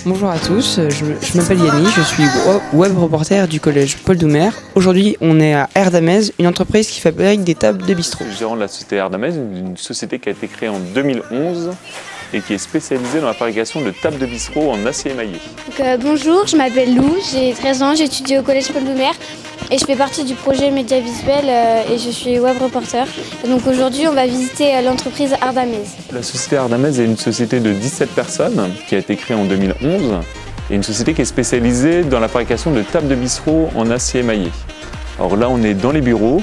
Bonjour à tous, je m'appelle Yanni, je suis web reporter du collège Paul Doumer. Aujourd'hui, on est à Erdamez, une entreprise qui fabrique des tables de bistrot. Je suis gérant de la société Erdamez, une société qui a été créée en 2011 et qui est spécialisée dans la fabrication de tables de bistrot en acier émaillé. Bonjour, je m'appelle Lou, j'ai 13 ans, j'étudie au collège Paul Doumer et je fais partie du projet Média Visuel et je suis web reporter. Et donc aujourd'hui, on va visiter l'entreprise Erdamez. La société Erdamez est une société de 17 personnes qui a été créée en 2011 et une société qui est spécialisée dans la fabrication de tables de bistrot en acier émaillé. Alors là, on est dans les bureaux,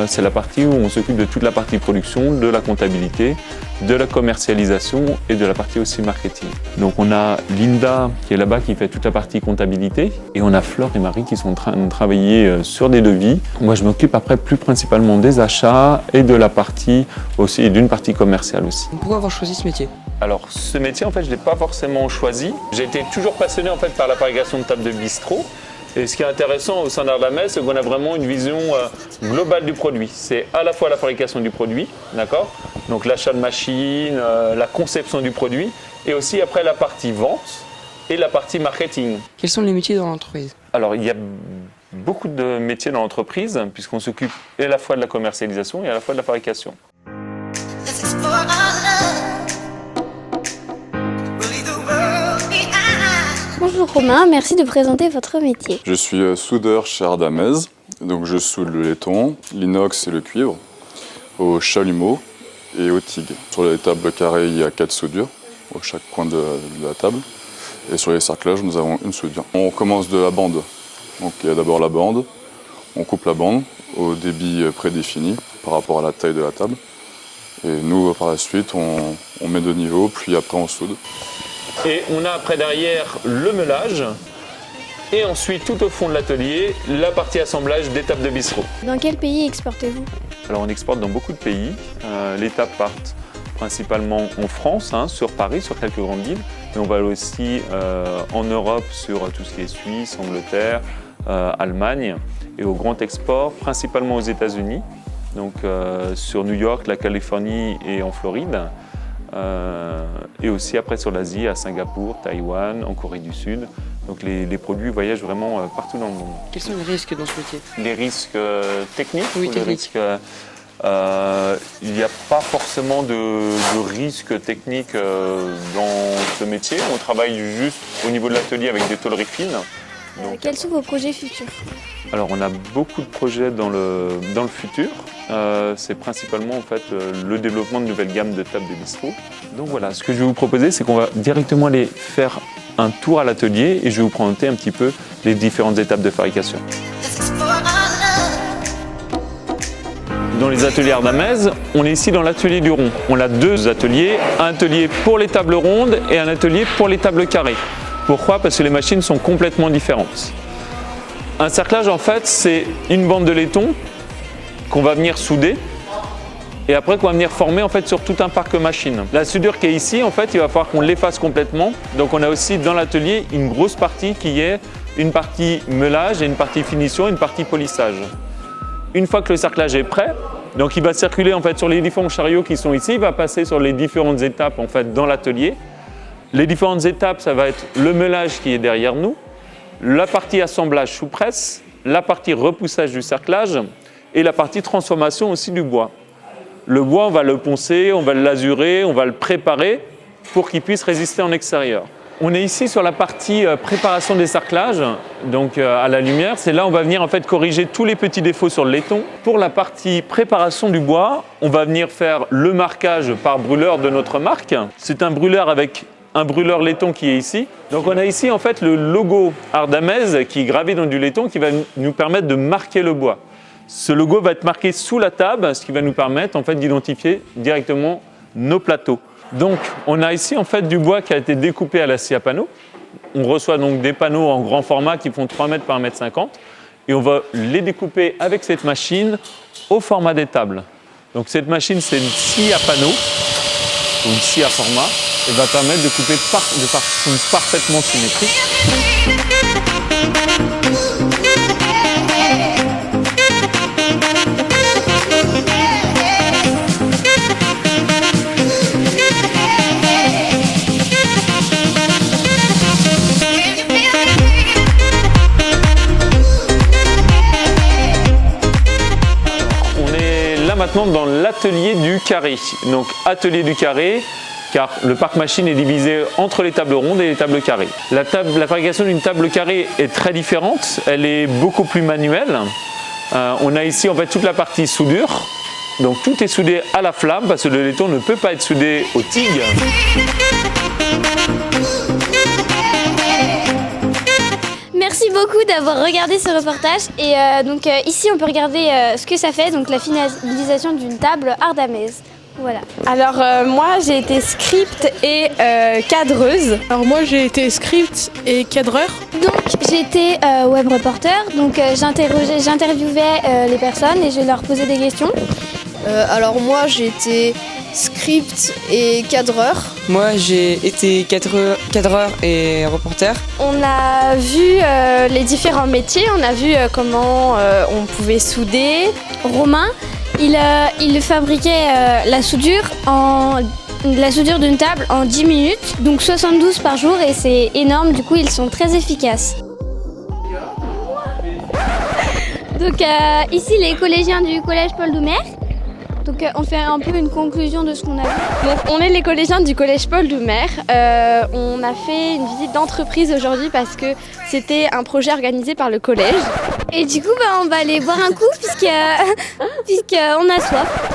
c'est la partie où on s'occupe de toute la partie production, de la comptabilité, de la commercialisation et de la partie aussi marketing. Donc on a Linda qui est là-bas qui fait toute la partie comptabilité et on a Fleur et Marie qui sont en train de travailler sur des devis. Moi je m'occupe après plus principalement des achats et de la partie aussi et d'une partie commerciale aussi. Pourquoi avoir choisi ce métier ? Alors ce métier en fait je ne l'ai pas forcément choisi. J'ai été toujours passionné en fait par la fabrication de tables de bistrot. Et ce qui est intéressant au sein d'Erdamez, c'est qu'on a vraiment une vision globale du produit. C'est à la fois la fabrication du produit, d'accord ? Donc l'achat de machines, la conception du produit, et aussi après la partie vente et la partie marketing. Quels sont les métiers dans l'entreprise ? Alors il y a beaucoup de métiers dans l'entreprise, puisqu'on s'occupe à la fois de la commercialisation et à la fois de la fabrication. Bonjour Romain, merci de présenter votre métier. Je suis soudeur chez Erdamez, donc je soude le laiton, l'inox et le cuivre, au chalumeau et au TIG. Sur les tables carrées, il y a 4 soudures, à chaque coin de la table. Et sur les cerclages, nous avons une soudure. On commence de la bande. Donc il y a d'abord la bande, on coupe la bande au débit prédéfini par rapport à la taille de la table. Et nous, par la suite, on met de niveau, puis après on soude. Et on a après derrière le meulage et ensuite tout au fond de l'atelier, la partie assemblage des tables de bistrot. Dans quel pays exportez-vous ? Alors on exporte dans beaucoup de pays. Les tables partent principalement en France, sur Paris, sur quelques grandes villes. Mais on va aussi en Europe sur tout ce qui est Suisse, Angleterre, Allemagne et au grand export, principalement aux États-Unis. Donc sur New York, la Californie et en Floride. Et aussi après sur l'Asie, à Singapour, Taïwan, en Corée du Sud. Donc les produits voyagent vraiment partout dans le monde. Quels sont les risques dans ce métier ? Les risques techniques ? Oui, techniques. Il n'y a pas forcément de risques techniques dans ce métier. On travaille juste au niveau de l'atelier avec des tôleries fines. Donc, quels sont vos projets futurs ? Alors on a beaucoup de projets dans le futur. C'est principalement en fait le développement de nouvelles gammes de tables de bistrot. Donc voilà, ce que je vais vous proposer, c'est qu'on va directement aller faire un tour à l'atelier et je vais vous présenter un petit peu les différentes étapes de fabrication. Dans les ateliers Erdamez, on est ici dans l'atelier du rond. On a 2 ateliers, un atelier pour les tables rondes et un atelier pour les tables carrées. Pourquoi ? Parce que les machines sont complètement différentes. Un cerclage, en fait, c'est une bande de laiton qu'on va venir souder et après qu'on va venir former en fait, sur tout un parc machine. La soudure qui est ici, en fait, il va falloir qu'on l'efface complètement. Donc on a aussi dans l'atelier une grosse partie qui est une partie meulage et une partie finition et une partie polissage. Une fois que le cerclage est prêt, donc il va circuler en fait, sur les différents chariots qui sont ici, il va passer sur les différentes étapes en fait, dans l'atelier. Les différentes étapes, ça va être le meulage qui est derrière nous, la partie assemblage sous presse, la partie repoussage du cerclage et la partie transformation aussi du bois. Le bois, on va le poncer, on va le lasurer, on va le préparer pour qu'il puisse résister en extérieur. On est ici sur la partie préparation des cerclages, donc à la lumière. C'est là où on va venir en fait corriger tous les petits défauts sur le laiton. Pour la partie préparation du bois, on va venir faire le marquage par brûleur de notre marque. C'est un brûleur avec un brûleur laiton qui est ici. Donc on a ici en fait le logo Erdamez qui est gravé dans du laiton qui va nous permettre de marquer le bois. Ce logo va être marqué sous la table, ce qui va nous permettre en fait d'identifier directement nos plateaux. Donc on a ici en fait du bois qui a été découpé à la scie à panneaux. On reçoit donc des panneaux en grand format qui font 3 mètres par 1,50 m. et on va les découper avec cette machine au format des tables. Donc cette machine, c'est une scie à panneau, ou une scie à format, et va permettre de couper de façon parfaitement symétrique. Maintenant dans l'atelier du carré. Donc atelier du carré, car le parc machine est divisé entre les tables rondes et les tables carrées. La fabrication d'une table carrée est très différente, elle est beaucoup plus manuelle. On a ici en fait toute la partie soudure, donc tout est soudé à la flamme parce que le laiton ne peut pas être soudé au TIG. Merci beaucoup d'avoir regardé ce reportage et ici on peut regarder ce que ça fait, donc la finalisation d'une table ardamaise. Voilà. Alors moi j'ai été script et cadreuse. Alors moi j'ai été script et cadreur. Donc j'étais web reporter, donc j'interviewais les personnes et je leur posais des questions. Alors moi j'ai été script et cadreur. Moi, j'ai été cadreur et reporter. On a vu les différents métiers, on a vu comment on pouvait souder. Romain, il fabriquait la soudure d'une table en 10 minutes, donc 72 par jour et c'est énorme, du coup ils sont très efficaces. Donc ici les collégiens du collège Paul Doumer. Donc on fait un peu une conclusion de ce qu'on a vu. Donc on est les collégiens du collège Paul Doumer. On a fait une visite d'entreprise aujourd'hui parce que c'était un projet organisé par le collège. Et du coup on va aller boire un coup puisqu'on a soif.